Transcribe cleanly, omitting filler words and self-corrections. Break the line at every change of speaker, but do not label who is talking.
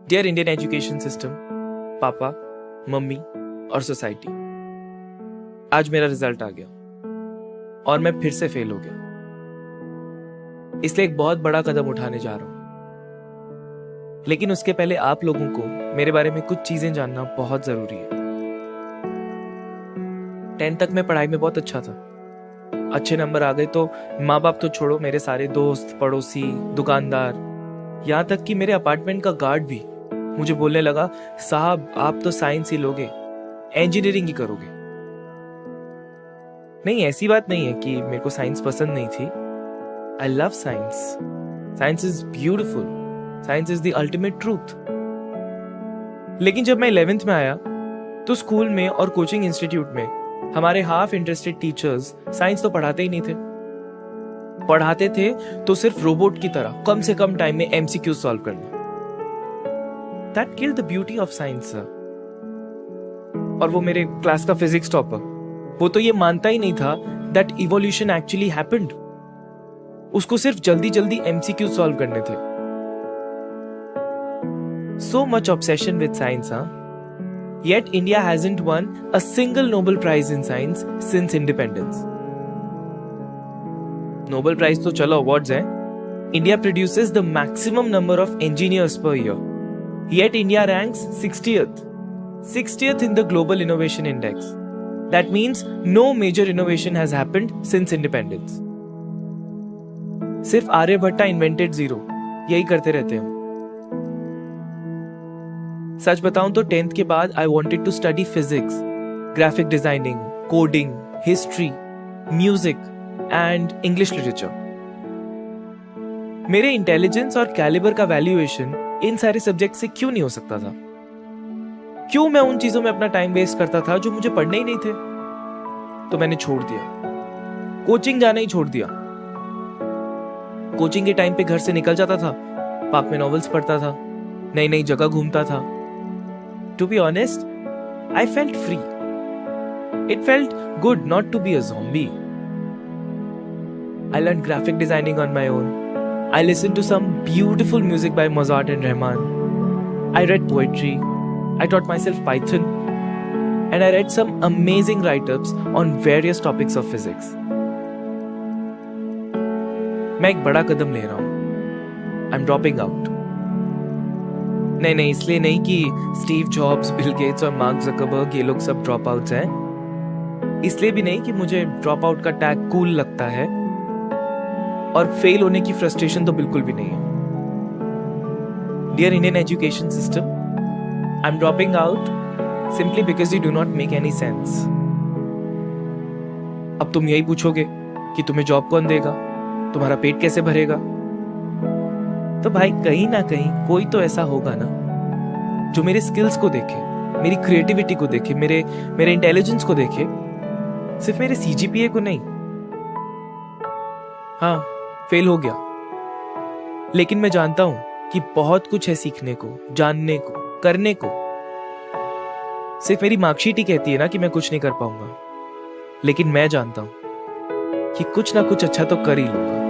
Dear Indian education system, पापा, mummy और society, आज मेरा रिजल्ट आ गया और मैं फिर से फेल हो गया। इसलिए एक बहुत बड़ा कदम उठाने जा रहा हूं। लेकिन उसके पहले आप लोगों को मेरे बारे में कुछ चीजें जानना बहुत जरूरी है। 10th तक मैं पढ़ाई में बहुत अच्छा था। अच्छे नंबर आ गए तो माँ बाप तो छोड़ो, मेरे सारे दोस्त, पड़ोसी, दुकानदार, यहाँ तक कि मेरे अपार्टमेंट का गार्ड भी मुझे बोलने लगा, साहब आप तो साइंस ही लोगे, इंजीनियरिंग ही करोगे। नहीं, ऐसी बात नहीं है कि मेरे को साइंस पसंद नहीं थी। I love science. Science is beautiful. Science is the ultimate truth. लेकिन जब मैं 11th में आया तो स्कूल में और कोचिंग इंस्टीट्यूट में हमारे हाफ इंटरेस्टेड टीचर्स साइंस तो पढ़ाते ही नहीं थे। पढ़ाते थे तो सिर्फ रोबोट की तरह कम से कम टाइम में एमसीक्यू सॉल्व करना। That killed the beauty of science sir. और वो मेरे क्लास का फिजिक्स टॉपर, वो तो ये मानता ही नहीं था दैट इवोल्यूशन एक्चुअली हैपेंड। उसको सिर्फ जल्दी जल्दी एमसीक्यू सॉल्व करने थे। So much obsession with science, Yet India hasn't won a single Nobel Prize in science since independence. Nobel Prize तो चलो awards हैं. India produces the maximum number of engineers per year. Yet India ranks 60th. 60th in the Global Innovation Index. That means no major innovation has happened since independence. सिर्फ Aryabhatta invented zero. यही करते रहते हैं। सच बताऊं तो 10th के बाद I wanted to study physics, graphic designing, coding, history, music and English literature. मेरे इंटेलिजेंस और कैलिबर का वैल्यूएशन इन सारे सब्जेक्ट से क्यों नहीं हो सकता था? क्यों मैं उन चीजों में अपना टाइम वेस्ट करता था जो मुझे पढ़ने ही नहीं थे? तो मैंने छोड़ दिया, कोचिंग जाना ही छोड़ दिया। कोचिंग के टाइम पे घर से निकल जाता था, पार्क में नॉवेल्स पढ़ता था, नई नई जगह घूमता था। To be honest, I felt free. It felt good not to be a zombie. I learned graphic designing on my own. I listened to some beautiful music by Mozart and Rahman. I read poetry. I taught myself Python. And I read some amazing write-ups on various topics of physics. मैं एक बड़ा कदम ले रहा हूँ. I'm dropping out. नहीं, इसलिए नहीं कि स्टीव जॉब्स, बिल गेट्स और मार्क ज़करबर्ग ये लोग सब ड्रॉप आउट्स हैं। इसलिए भी नहीं कि मुझे ड्रॉप आउट का टैग कूल लगता है, और फेल होने की फ्रस्ट्रेशन तो बिल्कुल भी नहीं है। Dear Indian education system, I am dropping out simply because you do not make any sense. अब तुम यही पूछोगे कि तुम्हें जॉब कौन देगा, तुम्हारा पेट कैसे भरेगा? तो भाई कहीं ना कहीं कोई तो ऐसा होगा ना जो मेरे स्किल्स को देखे, मेरी क्रिएटिविटी को देखे, मेरे इंटेलिजेंस को देखे, सिर्फ मेरे सीजीपीए को नहीं। हाँ, फेल हो गया, लेकिन मैं जानता हूं कि बहुत कुछ है सीखने को, जानने को, करने को। सिर्फ मेरी मार्कशीट ही कहती है ना कि मैं कुछ नहीं कर पाऊंगा, लेकिन मैं जानता हूं कि कुछ ना कुछ अच्छा तो कर ही लूंगा।